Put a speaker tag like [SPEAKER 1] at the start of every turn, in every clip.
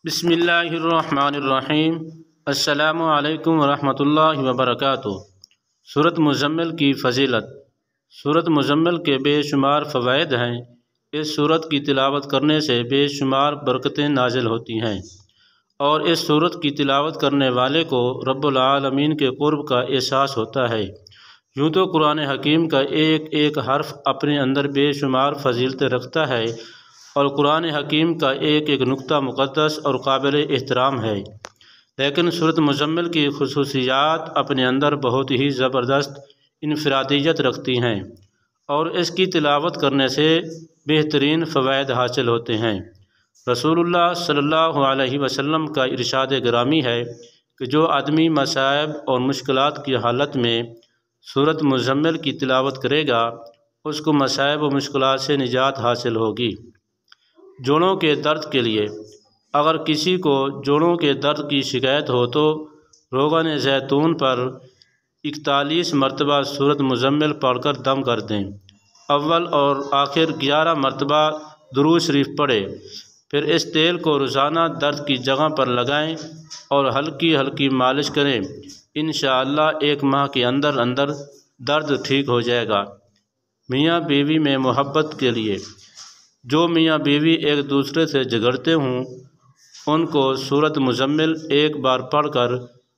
[SPEAKER 1] بسم اللہ الرحمن الرحیم۔ السلام علیکم ورحمۃ اللہ وبرکاتہ۔ سورۃ مزمل کی فضیلت۔ سورۃ مزمل کے بے شمار فوائد ہیں۔ اس سورت کی تلاوت کرنے سے بے شمار برکتیں نازل ہوتی ہیں، اور اس سورت کی تلاوت کرنے والے کو رب العالمین کے قرب کا احساس ہوتا ہے۔ یوں تو قرآن حکیم کا ایک ایک حرف اپنے اندر بے شمار فضیلتیں رکھتا ہے، اور قرآن حکیم کا ایک ایک نقطہ مقدس اور قابل احترام ہے، لیکن سورۃ مزمل کی خصوصیات اپنے اندر بہت ہی زبردست انفرادیت رکھتی ہیں، اور اس کی تلاوت کرنے سے بہترین فوائد حاصل ہوتے ہیں۔ رسول اللہ صلی اللہ علیہ وسلم کا ارشاد گرامی ہے کہ جو آدمی مصائب اور مشکلات کی حالت میں سورۃ مزمل کی تلاوت کرے گا، اس کو مصائب و مشکلات سے نجات حاصل ہوگی۔ جوڑوں کے درد کے لیے۔ اگر کسی کو جوڑوں کے درد کی شکایت ہو تو روغن زیتون پر 41 مرتبہ سورۃ مزمل پڑھ کر دم کر دیں۔ اول اور آخر 11 مرتبہ درود شریف پڑھے، پھر اس تیل کو روزانہ درد کی جگہ پر لگائیں اور ہلکی ہلکی مالش کریں۔ انشاءاللہ 1 ماہ کے اندر اندر درد ٹھیک ہو جائے گا۔ میاں بیوی میں محبت کے لیے۔ جو میاں بیوی ایک دوسرے سے جھگڑتے ہوں، ان کو سورۃ مزمل ایک بار پڑھ کر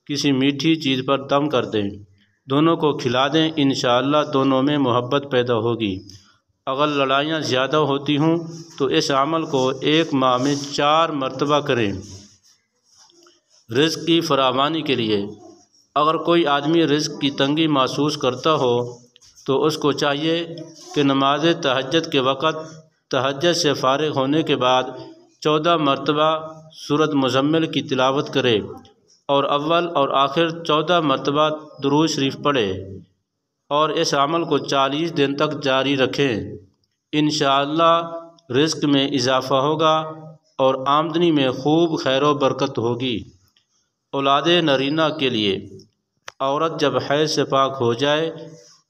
[SPEAKER 1] کسی میٹھی چیز پر دم کر دیں، دونوں کو کھلا دیں، انشاءاللہ دونوں میں محبت پیدا ہوگی۔ اگر لڑائیاں زیادہ ہوتی ہوں تو اس عمل کو 1 ماہ میں 4 مرتبہ کریں۔ رزق کی فراوانی کے لیے۔ اگر کوئی آدمی رزق کی تنگی محسوس کرتا ہو تو اس کو چاہیے کہ نماز تہجد کے وقت تہجد سے فارغ ہونے کے بعد 14 مرتبہ سورۃ مزمل کی تلاوت کرے، اور اول اور آخر 14 مرتبہ درود شریف پڑھے، اور اس عمل کو 40 دن تک جاری رکھیں۔ انشاءاللہ رزق میں اضافہ ہوگا اور آمدنی میں خوب خیر و برکت ہوگی۔ اولاد نرینہ کے لیے۔ عورت جب حیض سے پاک ہو جائے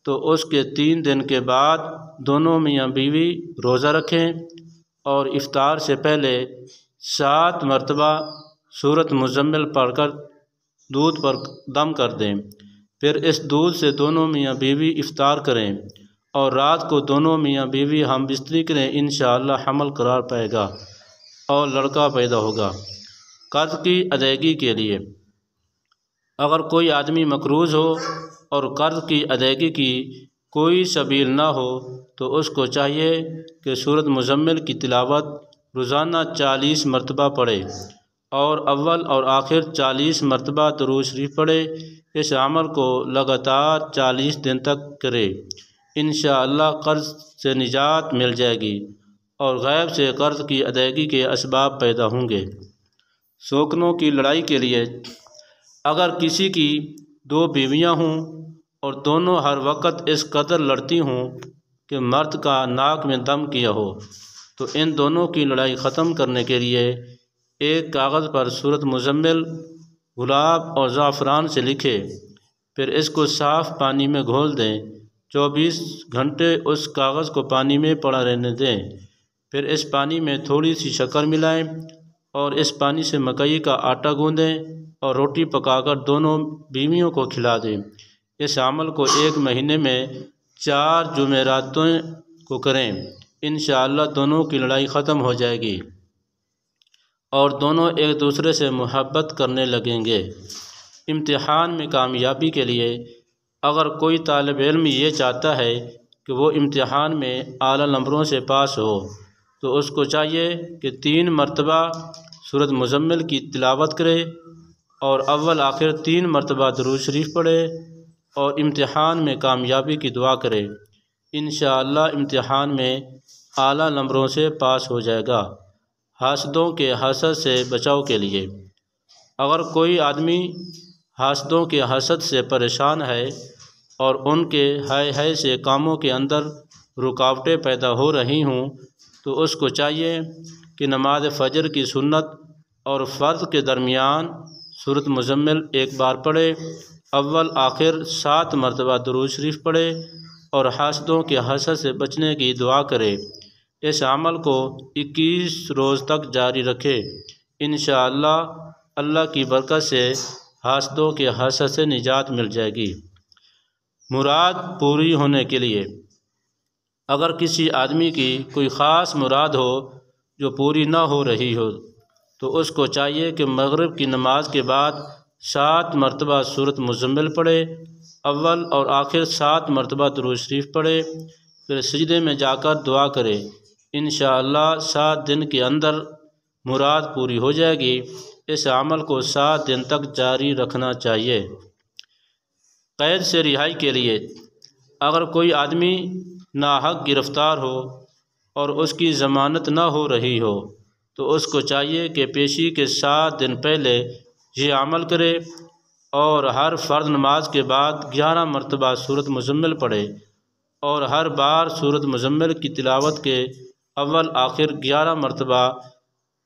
[SPEAKER 1] تو اس کے 3 دن کے بعد دونوں میاں بیوی روزہ رکھیں اور افطار سے پہلے 7 مرتبہ سورۃ مزمل پڑھ کر دودھ پر دم کر دیں، پھر اس دودھ سے دونوں میاں بیوی افطار کریں، اور رات کو دونوں میاں بیوی ہم بستری کریں، انشاءاللہ حمل قرار پائے گا اور لڑکا پیدا ہوگا۔ قرض کی ادائیگی کے لیے۔ اگر کوئی آدمی مقروض ہو اور قرض کی ادائیگی کی کوئی سبیل نہ ہو تو اس کو چاہیے کہ سورۃ مزمل کی تلاوت روزانہ 40 مرتبہ پڑھے، اور اول اور آخر 40 مرتبہ درود شریف پڑھے۔ اس عمل کو لگاتار 40 دن تک کرے، انشاءاللہ قرض سے نجات مل جائے گی اور غیب سے قرض کی ادائیگی کے اسباب پیدا ہوں گے۔ شوکنوں کی لڑائی کے لیے۔ اگر کسی کی 2 بیویاں ہوں اور دونوں ہر وقت اس قدر لڑتی ہوں کہ مرد کا ناک میں دم کیا ہو، تو ان دونوں کی لڑائی ختم کرنے کے لیے ایک کاغذ پر سورۃ مزمل گلاب اور زعفران سے لکھے، پھر اس کو صاف پانی میں گھول دیں، 24 گھنٹے اس کاغذ کو پانی میں پڑا رہنے دیں، پھر اس پانی میں تھوڑی سی شکر ملائیں اور اس پانی سے مکئی کا آٹا گوندیں اور روٹی پکا کر دونوں بیویوں کو کھلا دیں۔ اس عمل کو 1 مہینے میں 4 جمعراتوں کو کریں، انشاءاللہ دونوں کی لڑائی ختم ہو جائے گی اور دونوں ایک دوسرے سے محبت کرنے لگیں گے۔ امتحان میں کامیابی کے لیے۔ اگر کوئی طالب علم یہ چاہتا ہے کہ وہ امتحان میں اعلیٰ نمبروں سے پاس ہو تو اس کو چاہیے کہ 3 مرتبہ سورۃ مزمل کی تلاوت کرے، اور اول آخر 3 مرتبہ درود شریف پڑھے، اور امتحان میں کامیابی کی دعا کرے، انشاءاللہ امتحان میں اعلیٰ نمبروں سے پاس ہو جائے گا۔ حاسدوں کے حسد سے بچاؤ کے لیے۔ اگر کوئی آدمی حاسدوں کے حسد سے پریشان ہے اور ان کے ہائے ہائے سے کاموں کے اندر رکاوٹیں پیدا ہو رہی ہوں تو اس کو چاہیے کہ نماز فجر کی سنت اور فرض کے درمیان سورۃ مزمل 1 بار پڑھے، اول آخر 7 مرتبہ درود شریف پڑھے اور حاسدوں کے حسد سے بچنے کی دعا کرے۔ اس عمل کو 21 روز تک جاری رکھے، انشاءاللہ اللہ کی برکت سے حاسدوں کے حسد سے نجات مل جائے گی۔ مراد پوری ہونے کے لیے اگر کسی آدمی کی کوئی خاص مراد ہو جو پوری نہ ہو رہی ہو تو اس کو چاہیے کہ مغرب کی نماز کے بعد 7 مرتبہ سورۃ مزمل پڑھے، اول اور آخر 7 مرتبہ درود شریف پڑھے، پھر سجدے میں جا کر دعا کرے۔ انشاءاللہ 7 دن کے اندر مراد پوری ہو جائے گی۔ اس عمل کو 7 دن تک جاری رکھنا چاہیے۔ قید سے رہائی کے لیے اگر کوئی آدمی ناحق گرفتار ہو اور اس کی ضمانت نہ ہو رہی ہو تو اس کو چاہیے کہ پیشی کے 7 دن پہلے یہ عمل کرے اور ہر فرض نماز کے بعد 11 مرتبہ سورۃ مزمل پڑھے اور ہر بار سورۃ مزمل کی تلاوت کے اول آخر 11 مرتبہ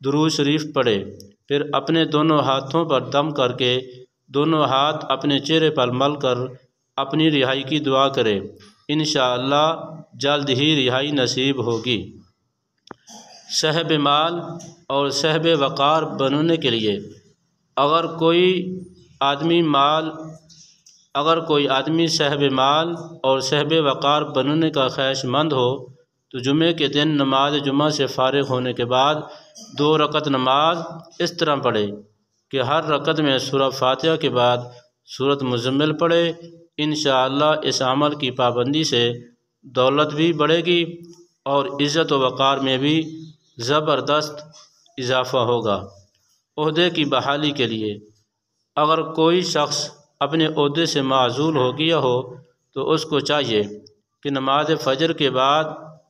[SPEAKER 1] درود شریف پڑھے، پھر اپنے دونوں ہاتھوں پر دم کر کے دونوں ہاتھ اپنے چہرے پر مل کر اپنی رہائی کی دعا کرے۔ انشاءاللہ جلد ہی رہائی نصیب ہوگی۔ صاحب مال اور صاحب وقار بننے کے لیے اگر کوئی آدمی صاحب مال اور صاحب وقار بننے کا خواہش مند ہو تو جمعے کے دن نماز جمعہ سے فارغ ہونے کے بعد 2 رکعت نماز اس طرح پڑھے کہ ہر رکعت میں سورہ فاتحہ کے بعد سورۃ مزمل پڑھے۔ انشاءاللہ اس عمل کی پابندی سے دولت بھی بڑھے گی اور عزت و وقار میں بھی زبردست اضافہ ہوگا۔ عہدے کی بحالی کے لیے اگر کوئی شخص اپنے عہدے سے معزول ہو گیا ہو تو اس کو چاہیے کہ نماز فجر کے بعد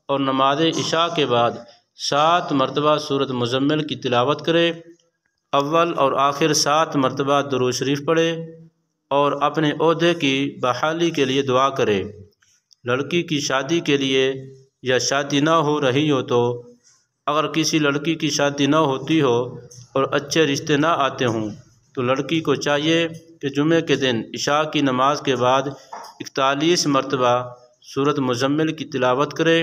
[SPEAKER 1] اور نماز عشاء کے بعد 7 مرتبہ سورۃ مزمل کی تلاوت کرے، اول اور آخر 7 مرتبہ درود شریف پڑھے اور اپنے عہدے کی بحالی کے لیے دعا کرے۔ لڑکی کی شادی کے لیے یا شادی نہ ہو رہی ہو تو اگر کسی لڑکی کی شادی نہ ہوتی ہو اور اچھے رشتے نہ آتے ہوں تو لڑکی کو چاہیے کہ جمعے کے دن عشاء کی نماز کے بعد 41 مرتبہ سورۃ مزمل کی تلاوت کرے،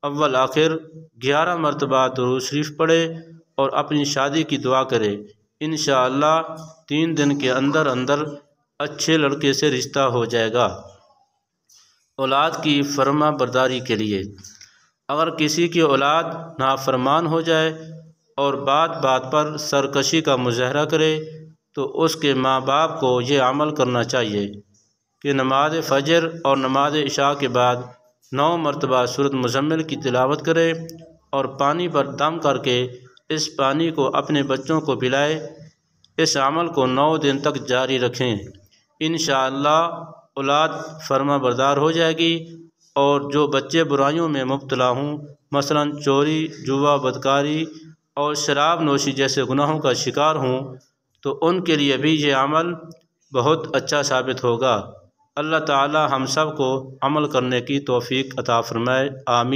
[SPEAKER 1] اول آخر 11 مرتبہ درود شریف پڑھے اور اپنی شادی کی دعا کرے۔ انشاءاللہ 3 دن کے اندر اچھے لڑکے سے رشتہ ہو جائے گا۔ اولاد کی فرما برداری کے لیے اگر کسی کی اولاد نافرمان ہو جائے اور بات بات پر سرکشی کا مظاہرہ کرے تو اس کے ماں باپ کو یہ عمل کرنا چاہیے کہ نماز فجر اور نماز عشاء کے بعد 9 مرتبہ سورۃ مزمل کی تلاوت کرے اور پانی پر دم کر کے اس پانی کو اپنے بچوں کو پلائے۔ اس عمل کو 9 دن تک جاری رکھیں۔ انشاءاللہ اولاد فرما بردار ہو جائے گی اور جو بچے برائیوں میں مبتلا ہوں مثلا چوری، جوا، بدکاری اور شراب نوشی جیسے گناہوں کا شکار ہوں تو ان کے لیے بھی یہ عمل بہت اچھا ثابت ہوگا۔ اللہ تعالی ہم سب کو عمل کرنے کی توفیق عطا فرمائے، آمین۔